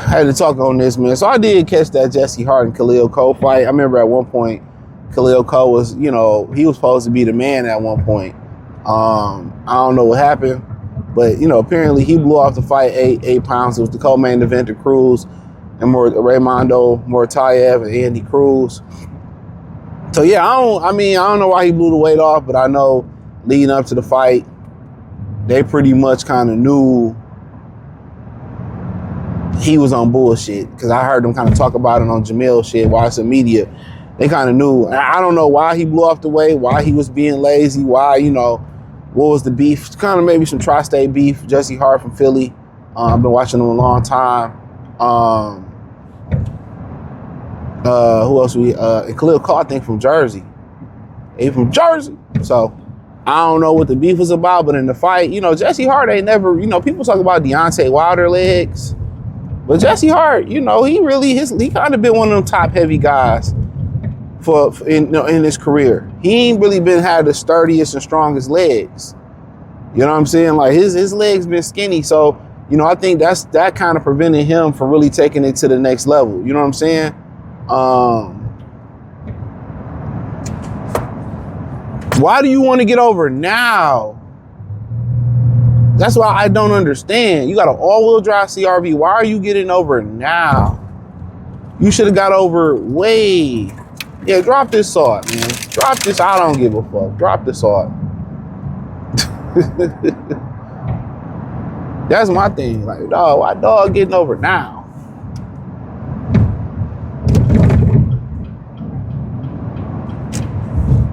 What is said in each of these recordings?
I had to talk on this, man. So I did catch that Jesse Hart and Khalil Cole fight. I remember at one point, Khalil Cole was, he was supposed to be the man at one point. I don't know what happened, but, apparently he blew off the fight 8 pounds. It was the co-main event to Cruz and Raymondo Mortayev and Andy Cruz. So yeah, I don't know why he blew the weight off, but I know leading up to the fight, they pretty much kind of knew he was on bullshit, because I heard them kind of talk about it on Jamil shit, watch the media. They kind of knew. I don't know why he blew off the weight, why he was being lazy, why, what was the beef? Kind of maybe some tri-state beef. Jesse Hart from Philly. I've been watching him a long time. Who else and Khalil Cole, I think, from Jersey. He from Jersey. So I don't know what the beef was about, but in the fight, Jesse Hart ain't never, people talk about Deontay Wilder legs. But Jesse Hart, he kind of been one of them top heavy guys in his career. He ain't really had the sturdiest and strongest legs. You know what I'm saying? Like his legs been skinny. So, I think that kind of prevented him from really taking it to the next level. You know what I'm saying? Why do you want to get over now? That's why I don't understand. You got an all-wheel drive CRV. Why are you getting over now? You should have got over way. Yeah, drop this salt, man. Drop this. I don't give a fuck. Drop the salt. That's my thing. Like, dog, why dog getting over now?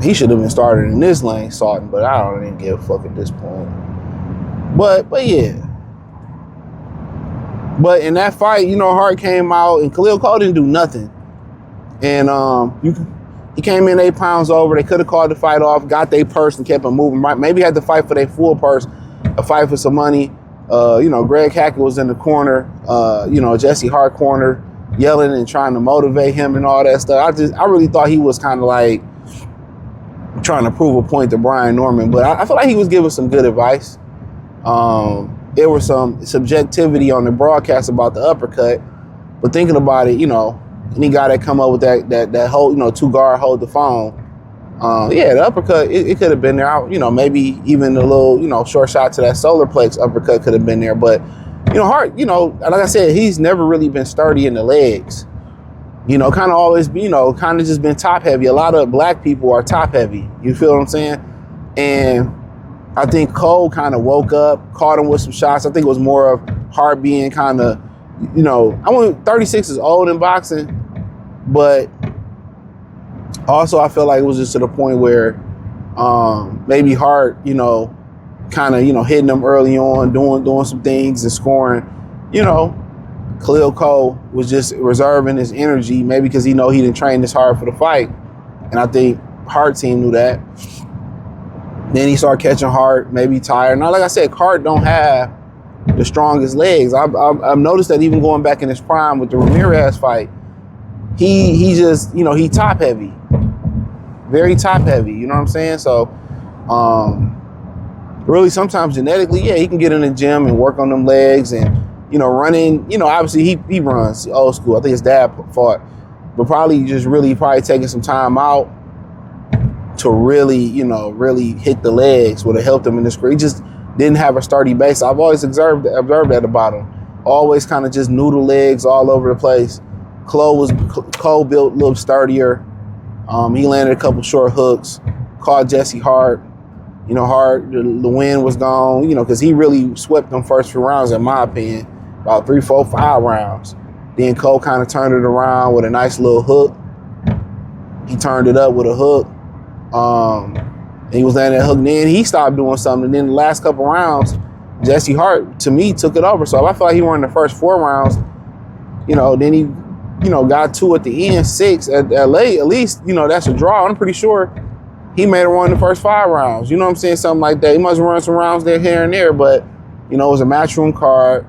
He should have been started in this lane, salting, but I don't even give a fuck at this point. But yeah. But in that fight, Hart came out and Khalil Cole didn't do nothing. And he came in 8 pounds over. They could have called the fight off, got their purse and kept it moving. Right? Maybe had to fight for their full purse, a fight for some money. Greg Hackett was in the corner, Jesse Hart corner, yelling and trying to motivate him and all that stuff. I really thought he was kind of like trying to prove a point to Brian Norman, but I feel like he was giving some good advice. There was some subjectivity on the broadcast about the uppercut, but thinking about it, any guy that come up with that hold, two guard hold the phone, the uppercut, it could have been there. Maybe even a little, short shot to that solar plex uppercut could have been there. But, Hart, like I said, he's never really been sturdy in the legs. Kind of always, kind of just been top heavy. A lot of black people are top heavy. You feel what I'm saying? And I think Cole kind of woke up, caught him with some shots. I think it was more of Hart being kind of, 36 is old in boxing, but also I feel like it was just to the point where maybe Hart, kind of, hitting them early on, doing some things and scoring, Khalil Cole was just reserving his energy, maybe because he didn't train this hard for the fight. And I think Hart team knew that. Then he started catching Hart, maybe tired. Now, like I said, Hart don't have the strongest legs. I've noticed that even going back in his prime with the Ramirez fight, he just, he top heavy. Very top heavy, you know what I'm saying? So, really sometimes genetically, he can get in the gym and work on them legs and, running, obviously he runs old school. I think his dad fought, but probably taking some time out to really, really hit the legs would have helped him in this career. He just didn't have a sturdy base. I've always observed that about him. Always kind of just noodle legs all over the place. Cole built a little sturdier. He landed a couple short hooks, caught Jesse Hart. Hart, the win was gone, because he really swept them first few rounds, in my opinion, about 3, 4, 5 rounds. Then Cole kind of turned it around with a nice little hook. He turned it up with a hook. And he was landing that hook. And then he stopped doing something. And then the last couple rounds, Jesse Hart, to me, took it over. So I feel like he won the first 4 rounds. Then he, got 2 at the end, 6 at least, that's a draw. I'm pretty sure he made a run the first 5 rounds. You know what I'm saying? Something like that. He must have run some rounds there, here and there, but, it was a Matchroom card.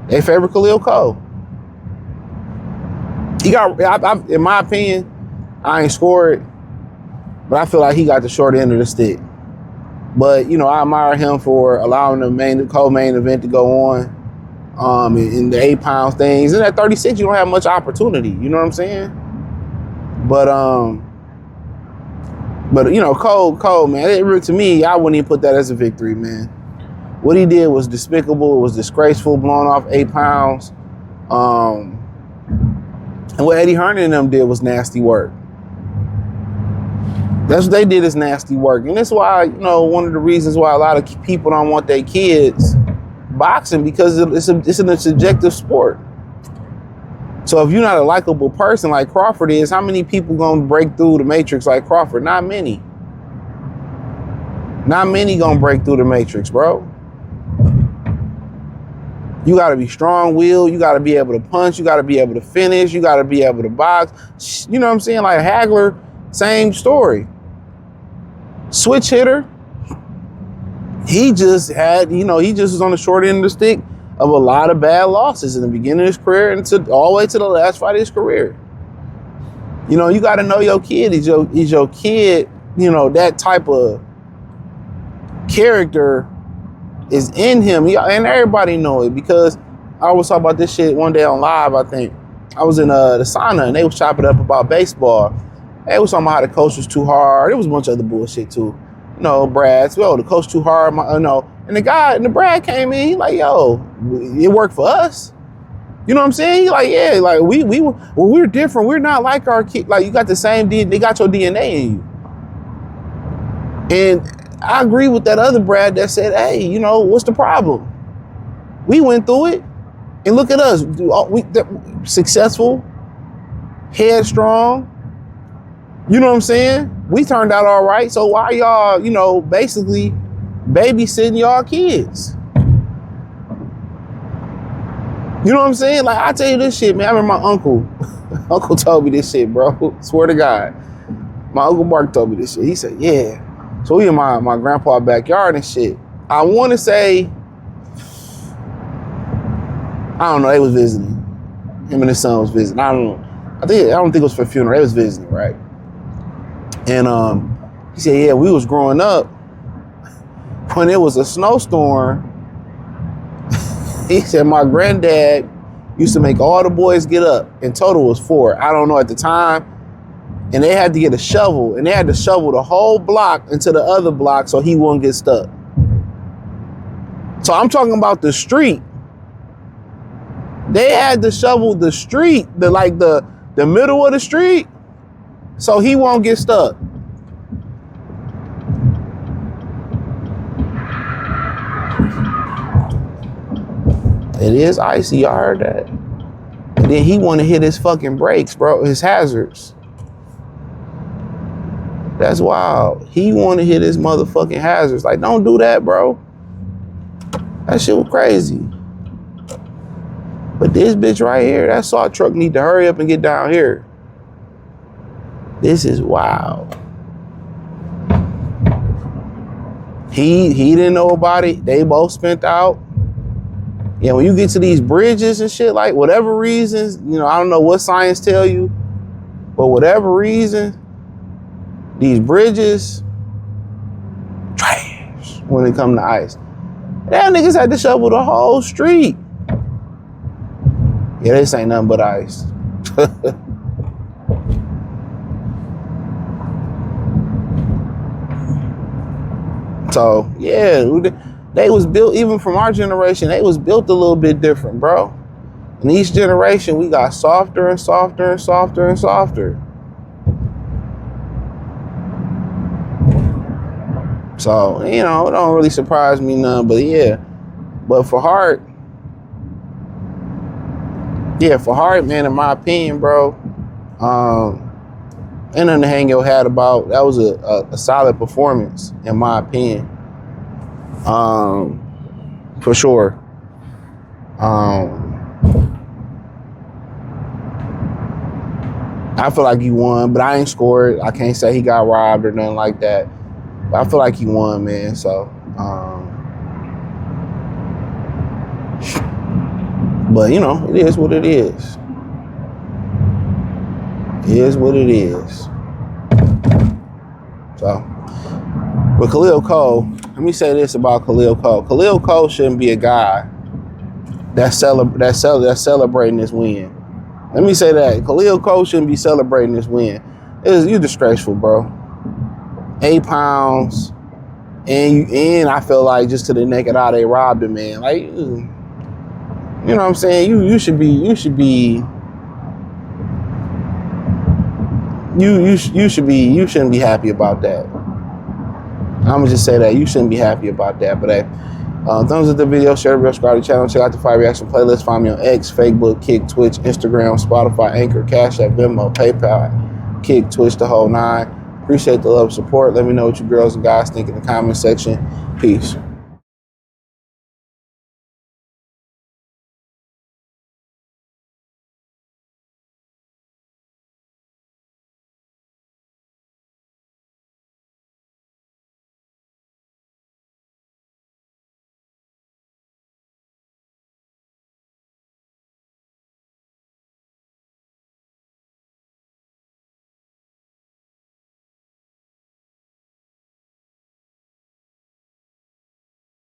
They favored Khalil Cole. He got, in my opinion, I ain't scored, but I feel like he got the short end of the stick. But, you know, I admire him for allowing the co-main event to go on in the 8-pound things. And at 36, you don't have much opportunity. You know what I'm saying? But you know, Cole, man, to me, I wouldn't even put that as a victory, man. What he did was despicable. It was disgraceful, blowing off 8 pounds. And what Eddie Hearn and them did was nasty work. That's what they did, is nasty work. And that's why, you know, one of the reasons why a lot of people don't want their kids boxing, because it's a subjective sport. So if you're not a likable person like Crawford is, how many people gonna break through the matrix like Crawford? Not many. Not many gonna break through the matrix, bro. You gotta be strong-willed. You gotta be able to punch. You gotta be able to finish. You gotta be able to box. You know what I'm saying? Like Hagler, same story. Switch hitter. He just was on the short end of the stick of a lot of bad losses in the beginning of his career and all the way to the last fight of his career. You know, you got to know your kid. He's your kid. You know, that type of character is in him. And everybody know it, because I was talking about this shit one day on live, I think. I was in the sauna and they was chopping up about baseball. They was talking about how the coach was too hard. There was a bunch of other bullshit too. You know, Brad, well, the coach too hard, and the Brad came in, he like, yo, it worked for us. You know what I'm saying? He like, yeah, like we're different. We're not like our kid. Like, you got the same DNA, they got your DNA in you. And I agree with that other Brad that said, hey, you know, what's the problem? We went through it, and look at us. Successful, headstrong. You know what I'm saying? We turned out all right. So why y'all, you know, basically babysitting y'all kids? You know what I'm saying? Like, I tell you this shit, man. I remember my uncle. Uncle told me this shit, bro. Swear to God. My Uncle Mark told me this shit. He said, yeah. So we in my grandpa's backyard and shit. I want to say, I don't know, they was visiting. Him and his son was visiting. I don't know. I don't think it was for a funeral. They was visiting, right? And he said, yeah, we was growing up when it was a snowstorm. He said my granddad used to make all the boys get up. In total was 4. I don't know at the time. And they had to get a shovel, and they had to shovel the whole block into the other block so he wouldn't get stuck. So I'm talking about the street. They had to shovel the street, the middle of the street, so he won't get stuck. It is icy, I heard that. And then he want to hit his fucking brakes, bro, his hazards. That's wild. He want to hit his motherfucking hazards. Like, don't do that, bro. That shit was crazy. But this bitch right here, that salt truck need to hurry up and get down here. This is wild. He didn't know about it. They both spent out. Yeah, when you get to these bridges and shit, like whatever reasons, you know, I don't know what science tell you, but whatever reason, these bridges, trash when it come to ice. That niggas had to shovel the whole street. Yeah, this ain't nothing but ice. So, yeah, they was built, even from our generation, they was built a little bit different, bro. In each generation, we got softer and softer and softer and softer. So, you know, it don't really surprise me none, but yeah. But for Hart, man, in my opinion, bro, ain't nothing to hang your hat about. That was a solid performance, in my opinion. For sure. I feel like he won, but I ain't scored. I can't say he got robbed or nothing like that. But I feel like he won, man. So, but you know, it is what it is. It is what it is. So, with Khalil Cole, let me say this about Khalil Cole. Khalil Cole shouldn't be a guy that's celebrating this win. Let me say that. Khalil Cole shouldn't be celebrating this win. You disgraceful, bro. 8 pounds. And I feel like just to the naked eye, they robbed him, man. Like, you know what I'm saying? You shouldn't be happy about that. I'm gonna just say that you shouldn't be happy about that. But hey, thumbs up the video, share the video, subscribe to the channel, check out the Fire Reaction playlist. Find me on X, Facebook, Kick, Twitch, Instagram, Spotify, Anchor, Cash App, Venmo, PayPal, Kick, Twitch, the whole 9. Appreciate the love and support. Let me know what you girls and guys think in the comment section. Peace.